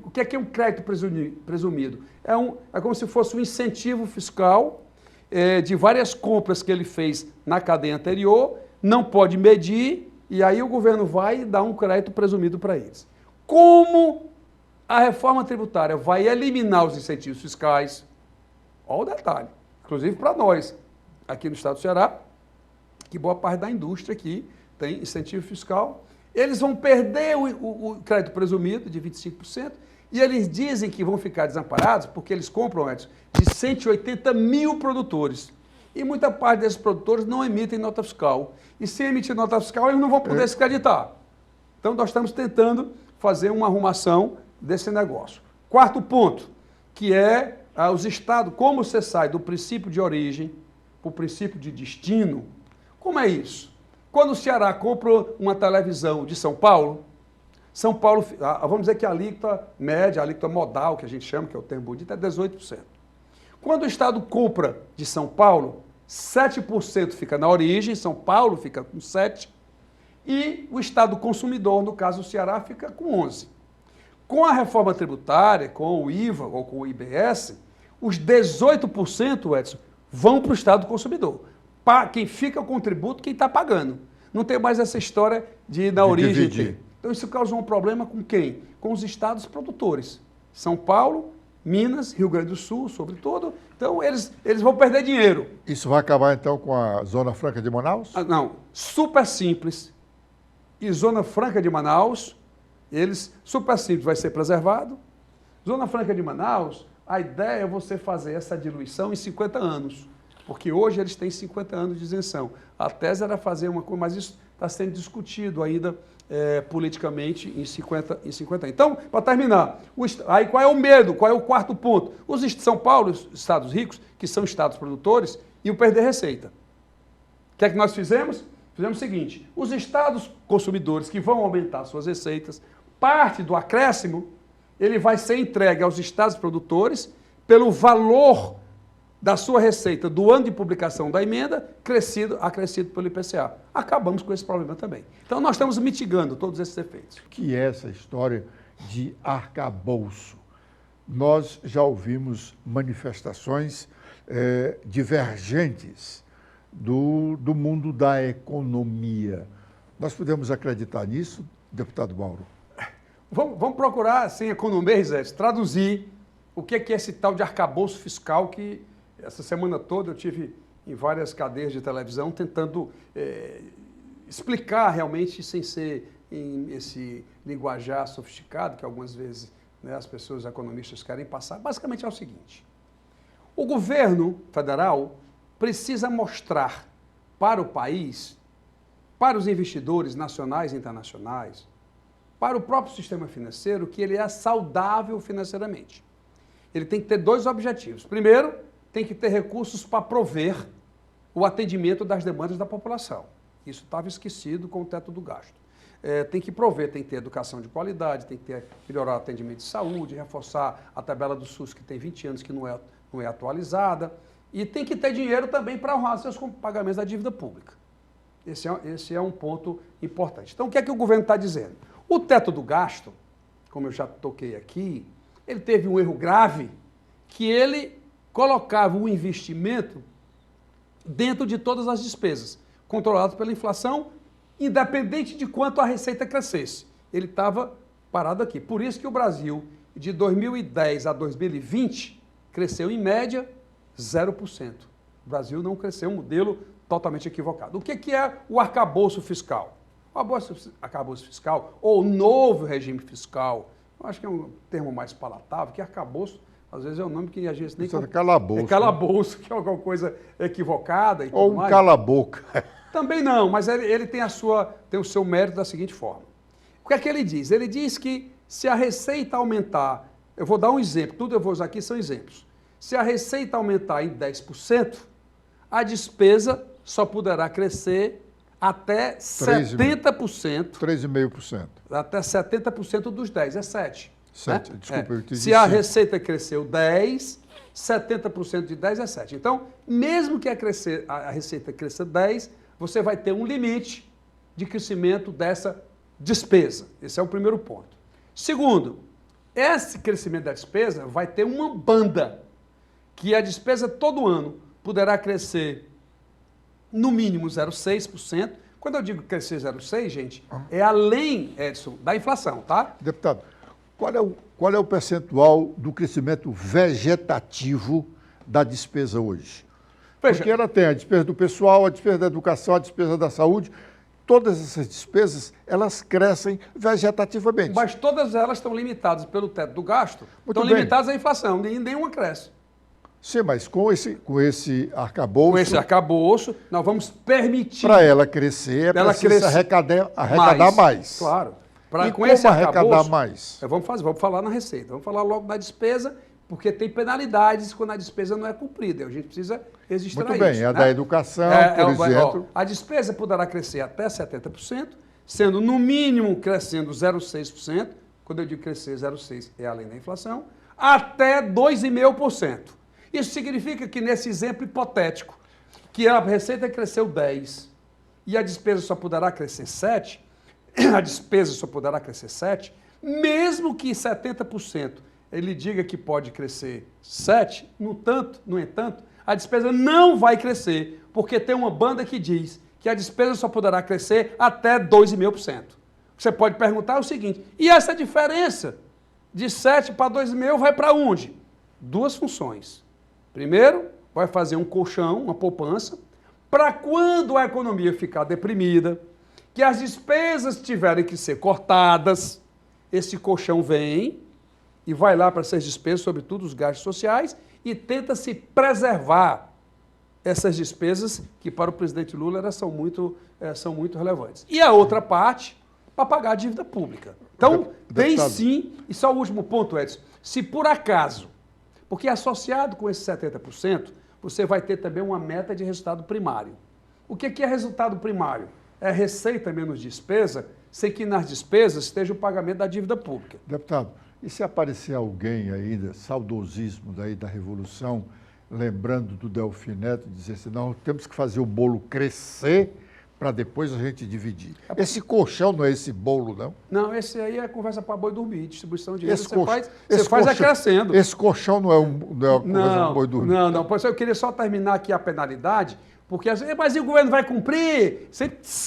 O que é um crédito presumido? É como se fosse um incentivo fiscal de várias compras que ele fez na cadeia anterior, não pode medir, e aí o governo vai e dá um crédito presumido para eles. Como a reforma tributária vai eliminar os incentivos fiscais, olha o detalhe, inclusive para nós, aqui no estado do Ceará, que boa parte da indústria aqui tem incentivo fiscal, eles vão perder o crédito presumido de 25%, e eles dizem que vão ficar desamparados porque eles compram, Edson, de 180 mil produtores. E muita parte desses produtores não emitem nota fiscal. E se emitir nota fiscal, eles não vão poder se creditar. Então, nós estamos tentando fazer uma arrumação desse negócio. Quarto ponto, que é os estados, como você sai do princípio de origem para o princípio de destino. Como é isso? Quando o Ceará compra uma televisão de São Paulo, vamos dizer que a alíquota média, a alíquota modal, que a gente chama, que é o termo bonito, é 18%. Quando o Estado compra de São Paulo, 7% fica na origem, São Paulo fica com 7%, e o Estado consumidor, no caso o Ceará, fica com 11%. Com a reforma tributária, com o IVA ou com o IBS, os 18%, Edson, vão para o Estado consumidor. Quem fica com o tributo, quem está pagando. Não tem mais essa história de ir na origem. Então isso causou um problema com quem? Com os estados produtores. São Paulo, Minas, Rio Grande do Sul, sobretudo. Então eles vão perder dinheiro. Isso vai acabar então com a Zona Franca de Manaus? Não, super simples. E Zona Franca de Manaus, super simples, vai ser preservado. Zona Franca de Manaus, a ideia é você fazer essa diluição em 50 anos. Porque hoje eles têm 50 anos de isenção. A tese era fazer uma coisa, mas isso está sendo discutido ainda politicamente em 50 anos. Então, para terminar, aí qual é o medo? Qual é o quarto ponto? São Paulo, os estados ricos, que são estados produtores, iam perder receita. O que é que nós fizemos? Fizemos o seguinte, os estados consumidores que vão aumentar suas receitas, parte do acréscimo, ele vai ser entregue aos estados produtores pelo valor da sua receita do ano de publicação da emenda, acrescido pelo IPCA. Acabamos com esse problema também. Então, nós estamos mitigando todos esses efeitos. O que é essa história de arcabouço? Nós já ouvimos manifestações divergentes do mundo da economia. Nós podemos acreditar nisso, deputado Mauro? Vamos procurar, sem economia, Zé, traduzir o que é esse tal de arcabouço fiscal que essa semana toda eu tive em várias cadeias de televisão tentando explicar realmente sem ser em esse linguajar sofisticado que algumas vezes as pessoas economistas querem passar. Basicamente é o seguinte, o governo federal precisa mostrar para o país, para os investidores nacionais e internacionais, para o próprio sistema financeiro, que ele é saudável financeiramente. Ele tem que ter dois objetivos. Primeiro, tem que ter recursos para prover o atendimento das demandas da população. Isso estava esquecido com o teto do gasto. Tem que prover, tem que ter educação de qualidade, tem que melhorar o atendimento de saúde, reforçar a tabela do SUS, que tem 20 anos que não é atualizada, e tem que ter dinheiro também para honrar seus pagamentos da dívida pública. Esse é um ponto importante. Então, o que é que o governo está dizendo? O teto do gasto, como eu já toquei aqui, ele teve um erro grave, que ele colocava o investimento dentro de todas as despesas, controlado pela inflação, independente de quanto a receita crescesse. Ele estava parado aqui. Por isso que o Brasil, de 2010 a 2020, cresceu em média 0%. O Brasil não cresceu, um modelo totalmente equivocado. O que é o arcabouço fiscal? O arcabouço fiscal, ou novo regime fiscal, eu acho que é um termo mais palatável, que arcabouço, às vezes é um nome que a gente nem... Isso é calabouço. É calabouço, que é alguma coisa equivocada e tudo mais. Ou um cala-boca. Também não, mas ele tem o seu mérito da seguinte forma. O que é que ele diz? Ele diz que se a receita aumentar, eu vou dar um exemplo, tudo eu vou usar aqui são exemplos. Se a receita aumentar em 10%, a despesa só poderá crescer até 70%. 3,5%. Até 70% dos 10%, é 7%. 7, né? desculpa, eu entendi Se a 5. receita cresceu 10, 70% de 10 é 7. Então, mesmo que a receita cresça 10, você vai ter um limite de crescimento dessa despesa. Esse é o primeiro ponto. Segundo, esse crescimento da despesa vai ter uma banda, que a despesa todo ano poderá crescer no mínimo 0,6%. Quando eu digo crescer 0,6%, gente, é além, Edson, da inflação, tá? Deputado, qual é o percentual do crescimento vegetativo da despesa hoje? Veja, Porque ela tem a despesa do pessoal, a despesa da educação, a despesa da saúde. Todas essas despesas, elas crescem vegetativamente. mas todas elas estão limitadas pelo teto do gasto, Muito estão bem. limitadas à inflação, nenhuma cresce. Sim, mas com esse arcabouço, Com esse arcabouço, nós vamos permitir para ela crescer, é ela preciso crescer arrecadar mais. Claro. E Com como esse arrecadar arcabouço, mais? vamos falar na receita, vamos falar logo da despesa, porque tem penalidades quando a despesa não é cumprida. A gente precisa registrar Muito bem, isso. a né? da educação, por exemplo. A despesa poderá crescer até 70%, sendo no mínimo crescendo 0,6%, quando eu digo crescer 0,6% é além da inflação, até 2,5%. Isso significa que nesse exemplo hipotético, que a receita cresceu 10% e a despesa só poderá crescer 7%, a despesa só poderá crescer 7%, mesmo que 70% ele diga que pode crescer 7%, no entanto, a despesa não vai crescer, porque tem uma banda que diz que a despesa só poderá crescer até 2,5%. Você pode perguntar o seguinte, e essa diferença de 7 para 2,5 vai para onde? Duas funções. Primeiro, vai fazer um colchão, uma poupança, para quando a economia ficar deprimida, que as despesas tiverem que ser cortadas, esse colchão vem e vai lá para essas despesas, sobretudo os gastos sociais, e tenta se preservar essas despesas que para o presidente Lula elas são muito relevantes. E a outra parte, para pagar a dívida pública. Então, tem sim, e só o último ponto, Edson, se por acaso, porque associado com esses 70%, você vai ter também uma meta de resultado primário. O que é resultado primário? É receita menos despesa, sem que nas despesas esteja o pagamento da dívida pública. Deputado, e se aparecer alguém ainda, saudosismo daí da Revolução, lembrando do Delfim Neto, dizer assim, não, temos que fazer o bolo crescer para depois a gente dividir. Esse colchão não é esse bolo, não? Não, esse aí é conversa para boi dormir, distribuição de renda, você faz crescendo. Esse colchão não é uma conversa para boi dormir? Não, pois eu queria só terminar aqui a penalidade, porque mas e o governo vai cumprir?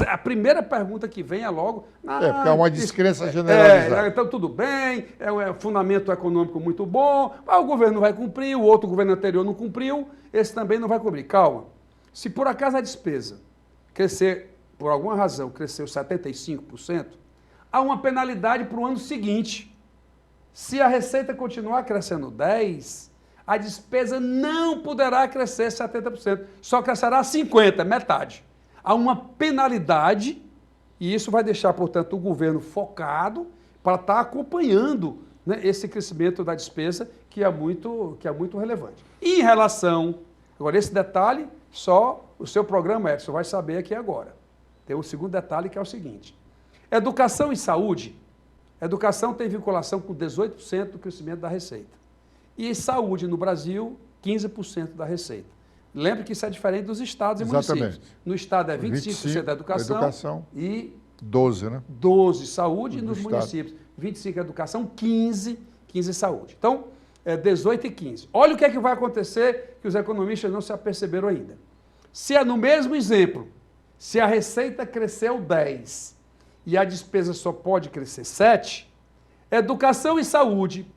A primeira pergunta que vem é logo... porque é uma descrença generalizada. Então tudo bem, é um fundamento econômico muito bom, mas o governo vai cumprir, o outro governo anterior não cumpriu, esse também não vai cumprir. Calma, se por acaso a despesa crescer, por alguma razão, cresceu 75%, há uma penalidade para o ano seguinte. Se a receita continuar crescendo 10%, a despesa não poderá crescer 70%, só crescerá 50%, metade. Há uma penalidade e isso vai deixar, portanto, o governo focado para estar acompanhando, né, esse crescimento da despesa que é muito relevante. E em relação, agora esse detalhe, só o seu programa, Edson, vai saber aqui agora. Tem um segundo detalhe que é o seguinte, educação e saúde, educação tem vinculação com 18% do crescimento da receita. E saúde no Brasil, 15% da receita. Lembre que isso é diferente dos estados e municípios. No estado é 25% da educação e 12%, né? 12% saúde, e nos municípios 25% educação, 15% saúde. Então, 18 e 15. Olha o que é que vai acontecer que os economistas não se aperceberam ainda. Se é no mesmo exemplo, se a receita cresceu 10% e a despesa só pode crescer 7%, educação e saúde,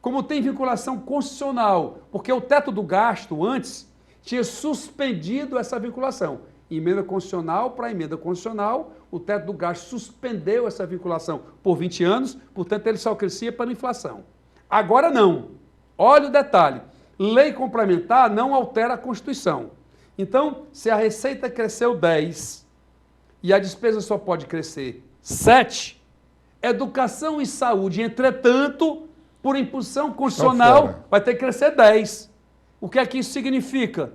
como tem vinculação constitucional, porque o teto do gasto antes tinha suspendido essa vinculação. Emenda constitucional para emenda constitucional, o teto do gasto suspendeu essa vinculação por 20 anos, portanto ele só crescia para a inflação. Agora não. Olha o detalhe. Lei complementar não altera a Constituição. Então, se a receita cresceu 10% e a despesa só pode crescer 7%, educação e saúde, entretanto, por impulsão constitucional, vai ter que crescer 10%. O que é que isso significa?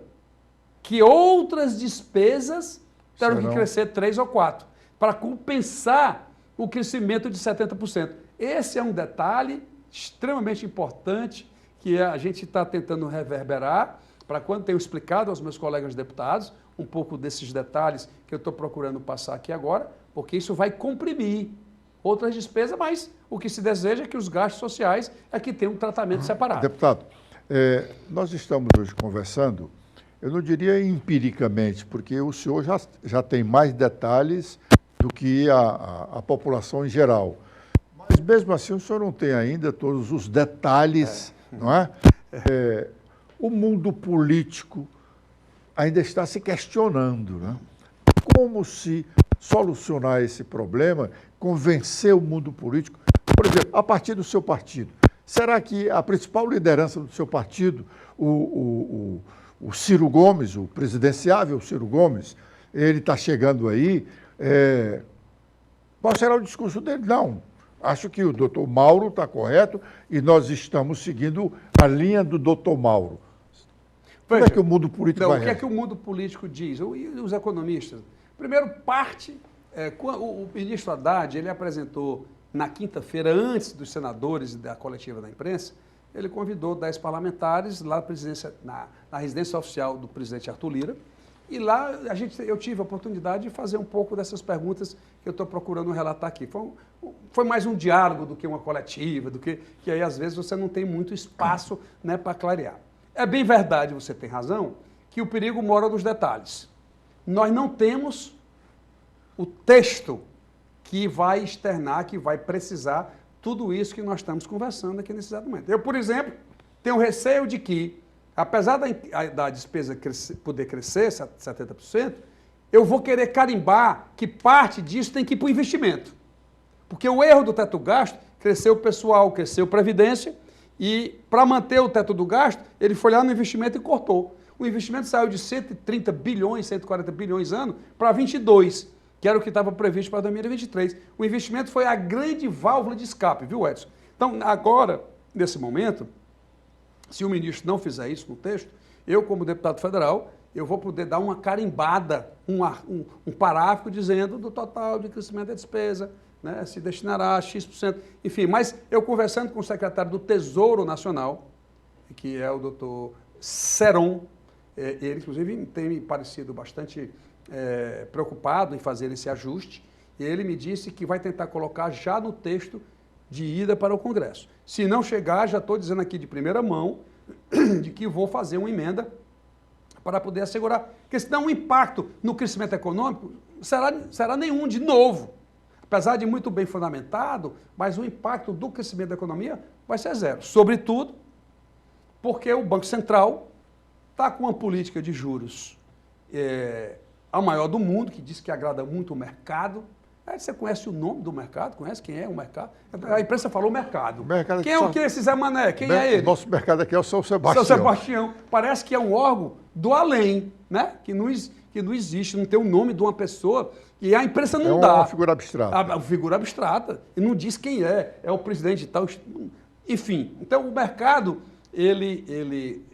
Que outras despesas terão que crescer 3 ou 4%, para compensar o crescimento de 70%. esse é um detalhe extremamente importante que a gente está tentando reverberar para quando tenho explicado aos meus colegas deputados um pouco desses detalhes que eu estou procurando passar aqui agora, porque isso vai comprimir outras despesas, mas o que se deseja é que os gastos sociais é que tenham um tratamento separado. Deputado, nós estamos hoje conversando, eu não diria empiricamente, porque o senhor já tem mais detalhes do que a população em geral. Mas mesmo assim o senhor não tem ainda todos os detalhes, não é? O mundo político ainda está se questionando, né? Como se solucionar esse problema, convencer o mundo político, por exemplo, a partir do seu partido. Será que a principal liderança do seu partido, o Ciro Gomes, o presidenciável Ciro Gomes, ele está chegando aí, qual será o discurso dele? Não, acho que o doutor Mauro está correto e nós estamos seguindo a linha do doutor Mauro. Como é que o mundo político vai... O que é que o mundo político diz? E os economistas? Primeiro, o ministro Haddad, ele apresentou na quinta-feira, antes dos senadores e da coletiva da imprensa, ele convidou 10 parlamentares lá na residência oficial do presidente Arthur Lira, e lá eu tive a oportunidade de fazer um pouco dessas perguntas que eu estou procurando relatar aqui. Foi mais um diálogo do que uma coletiva, que aí às vezes você não tem muito espaço, né, para clarear. É bem verdade, você tem razão, que o perigo mora nos detalhes. Nós não temos o texto que vai externar, que vai precisar tudo isso que nós estamos conversando aqui nesse exato momento. Eu, por exemplo, tenho receio de que, apesar da despesa poder crescer 70%, eu vou querer carimbar que parte disso tem que ir para o investimento. Porque o erro do teto gasto, cresceu o pessoal, cresceu a previdência, e para manter o teto do gasto, ele foi lá no investimento e cortou. O investimento saiu de 130 bilhões, 140 bilhões ano para 22, que era o que estava previsto para 2023. O investimento foi a grande válvula de escape, viu, Edson? Então, agora, nesse momento, se o ministro não fizer isso no texto, eu, como deputado federal, eu vou poder dar uma carimbada, um parágrafo dizendo do total de crescimento da despesa, né, se destinará a X%, enfim. Mas eu conversando com o secretário do Tesouro Nacional, que é o doutor Seron, ele, inclusive, tem me parecido bastante preocupado em fazer esse ajuste, e ele me disse que vai tentar colocar já no texto de ida para o Congresso. Se não chegar, já estou dizendo aqui de primeira mão, de que vou fazer uma emenda para poder assegurar, porque senão o impacto no crescimento econômico será nenhum, de novo. Apesar de muito bem fundamentado, mas o impacto do crescimento da economia vai ser zero. Sobretudo porque o Banco Central está com uma política de juros a maior do mundo, que diz que agrada muito o mercado. Você conhece o nome do mercado? Conhece quem é o mercado? A imprensa falou mercado. Quem é o que esse Zé Mané? Quem é ele? O nosso mercado aqui é o São Sebastião. São Sebastião. Parece que é um órgão do além, né? Que não existe, não tem o nome de uma pessoa, e a imprensa não dá. É uma figura abstrata. Uma figura abstrata. E não diz quem é o presidente e tal. Enfim, então o mercado, ele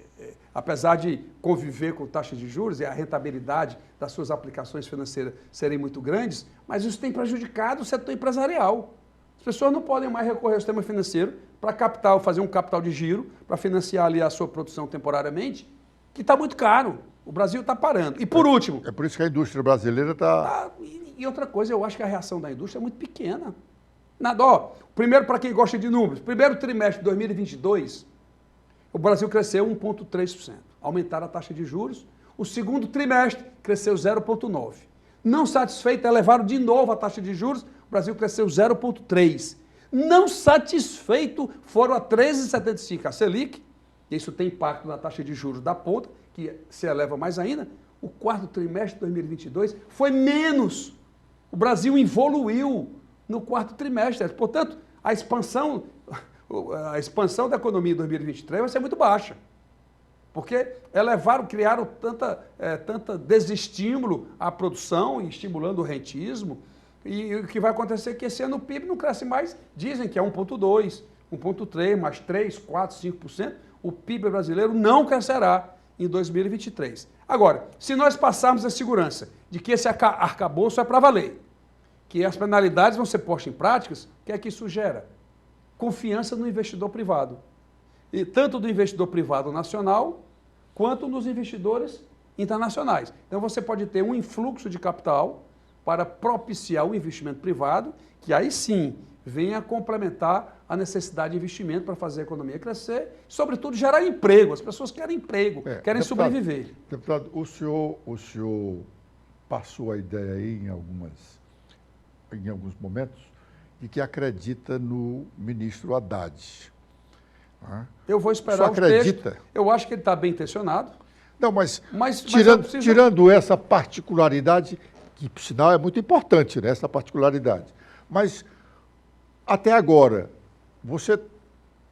apesar de conviver com taxas de juros e a rentabilidade das suas aplicações financeiras serem muito grandes, mas isso tem prejudicado o setor empresarial. As pessoas não podem mais recorrer ao sistema financeiro para fazer um capital de giro, para financiar ali a sua produção temporariamente, que está muito caro. O Brasil está parando. E por último... É por isso que a indústria brasileira está... E outra coisa, eu acho que a reação da indústria é muito pequena. Primeiro, para quem gosta de números, primeiro trimestre de 2022... o Brasil cresceu 1,3%, aumentaram a taxa de juros. O segundo trimestre cresceu 0,9%. Não satisfeito, elevaram de novo a taxa de juros, o Brasil cresceu 0,3%. Não satisfeito, foram a 13,75%. A Selic, isso tem impacto na taxa de juros da ponta, que se eleva mais ainda. O quarto trimestre de 2022 foi menos. O Brasil evoluiu no quarto trimestre. Portanto, a expansão da economia em 2023 vai ser muito baixa, porque criaram tanta desestímulo à produção e estimulando o rentismo, e o que vai acontecer é que esse ano o PIB não cresce mais, dizem que é 1,2%, 1,3%, mais 3%, 4%, 5%, o PIB brasileiro não crescerá em 2023. Agora, se nós passarmos a segurança de que esse arcabouço é para valer, que as penalidades vão ser postas em práticas, o que é que isso gera? confiança no investidor privado. E tanto do investidor privado nacional, quanto nos investidores internacionais. Então você pode ter um influxo de capital para propiciar o investimento privado, que aí sim venha complementar a necessidade de investimento para fazer a economia crescer, sobretudo gerar emprego. As pessoas querem emprego, querem sobreviver. Deputado, o senhor passou a ideia aí em alguns momentos de que acredita no ministro Haddad. Eu vou esperar o textos. Eu acho que ele está bem intencionado. Não, mas tirando essa particularidade, que por sinal é muito importante, né, essa particularidade. Mas até agora, você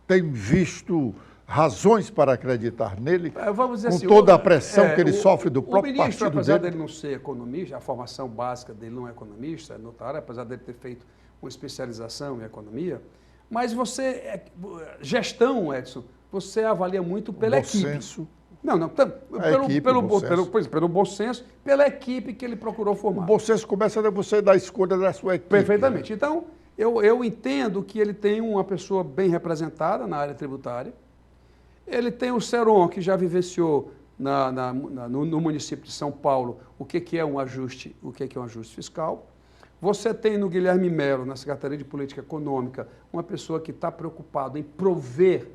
tem visto razões para acreditar nele, vamos dizer com assim, toda a pressão que ele sofre do próprio ministro, partido apesar dele? dele não ser economista, a formação básica dele não é economista, é notário, apesar dele ter feito uma especialização em economia, mas gestão, Edson, você avalia muito pela equipe. Senso. Não, pelo bom senso, pela equipe que ele procurou formar. O bom senso começa de você da escolha da sua equipe. Perfeitamente. Então, eu entendo que ele tem uma pessoa bem representada na área tributária. Ele tem o Seron, que já vivenciou no município de São Paulo o que é um ajuste, fiscal. Você tem no Guilherme Melo, na Secretaria de Política Econômica, uma pessoa que está preocupada em prover,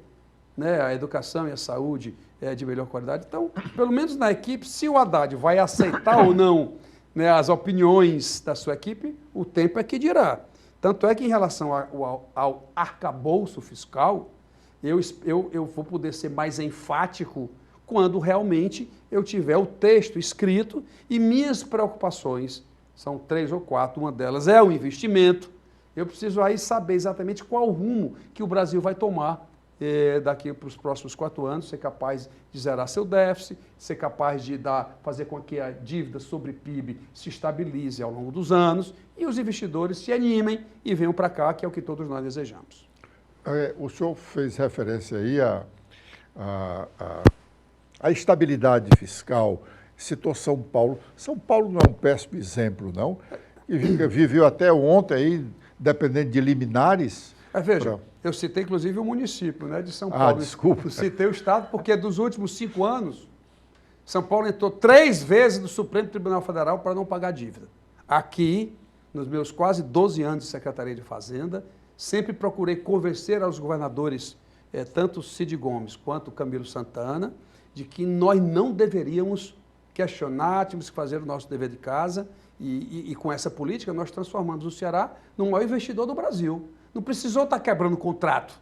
né, a educação e a saúde de melhor qualidade. Então, pelo menos na equipe, se o Haddad vai aceitar ou não, né, as opiniões da sua equipe, o tempo é que dirá. Tanto é que em relação ao arcabouço fiscal, eu vou poder ser mais enfático quando realmente eu tiver o texto escrito e minhas preocupações são 3 ou 4, uma delas é o investimento. Eu preciso aí saber exatamente qual o rumo que o Brasil vai tomar daqui para os próximos 4 anos, ser capaz de zerar seu déficit, ser capaz de fazer com que a dívida sobre PIB se estabilize ao longo dos anos e os investidores se animem e venham para cá, que é o que todos nós desejamos. O senhor fez referência aí à estabilidade fiscal, citou São Paulo. São Paulo não é um péssimo exemplo, não? E viveu até ontem aí, dependendo de liminares. Veja, eu citei inclusive o município, né, de São Paulo. Desculpa. Eu citei o Estado porque dos últimos 5 anos, São Paulo entrou 3 vezes no Supremo Tribunal Federal para não pagar dívida. Aqui, nos meus quase 12 anos de Secretaria de Fazenda, sempre procurei convencer aos governadores, tanto Cid Gomes quanto Camilo Santana, de que nós não deveríamos questionar, tínhamos que fazer o nosso dever de casa e com essa política nós transformamos o Ceará no maior investidor do Brasil. Não precisou estar quebrando contrato,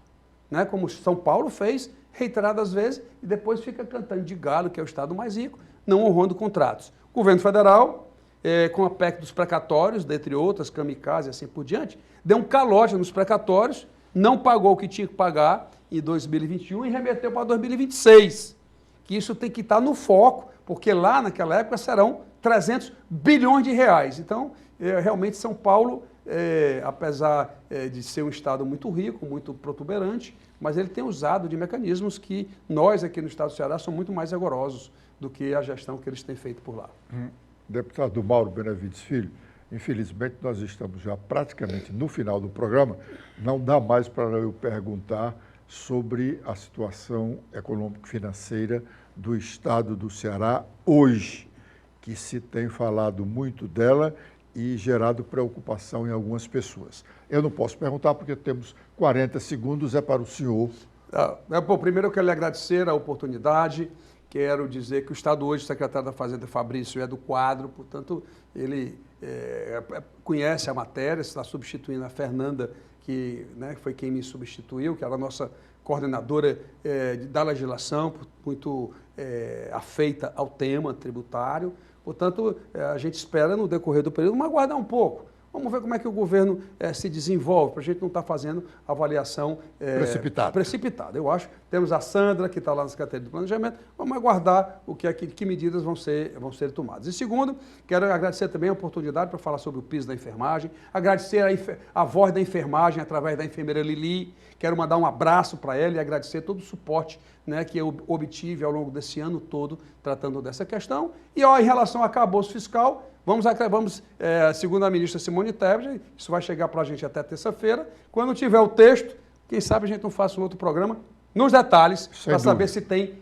né, como São Paulo fez reiteradas vezes e depois fica cantando de galo, que é o estado mais rico, não honrando contratos. O governo federal, com a PEC dos precatórios, dentre outras, kamikaze e assim por diante, deu um calote nos precatórios, não pagou o que tinha que pagar em 2021 e remeteu para 2026. Que isso tem que estar no foco, porque lá naquela época serão 300 bilhões de reais. Então, realmente São Paulo, apesar de ser um estado muito rico, muito protuberante, mas ele tem usado de mecanismos que nós aqui no estado do Ceará somos muito mais rigorosos do que a gestão que eles têm feito por lá. Deputado Mauro Benevides Filho, infelizmente nós estamos já praticamente no final do programa, não dá mais para eu perguntar sobre a situação econômico-financeira do estado do Ceará hoje, que se tem falado muito dela e gerado preocupação em algumas pessoas. Eu não posso perguntar porque temos 40 segundos, é para o senhor. Primeiro eu quero lhe agradecer a oportunidade, quero dizer que o estado hoje, o secretário da Fazenda, Fabrício, é do quadro, portanto, ele conhece a matéria, está substituindo a Fernanda, que foi quem me substituiu, que era a nossa coordenadora da legislação, muito afeita ao tema tributário. Portanto, a gente espera, no decorrer do período, aguardar um pouco. Vamos ver como é que o governo se desenvolve, para a gente não estar fazendo avaliação precipitada. Eu acho. Temos a Sandra, que está lá na Secretaria do Planejamento. Vamos aguardar que medidas vão ser tomadas. E segundo, quero agradecer também a oportunidade para falar sobre o piso da enfermagem, agradecer a voz da enfermagem através da enfermeira Lili. Quero mandar um abraço para ela e agradecer todo o suporte, né, que eu obtive ao longo desse ano todo tratando dessa questão. E em relação ao arcabouço fiscal, segundo a ministra Simone Tebet, isso vai chegar para a gente até terça-feira. Quando tiver o texto, Quem sabe a gente não faça um outro programa nos detalhes para saber se tem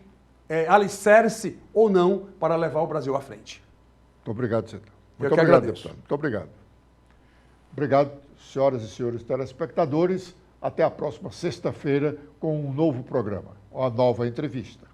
alicerce ou não para levar o Brasil à frente. Muito obrigado, Zeta. Eu que agradeço. Deputado. Muito obrigado. Obrigado, senhoras e senhores telespectadores. Até a próxima sexta-feira com um novo programa, uma nova entrevista.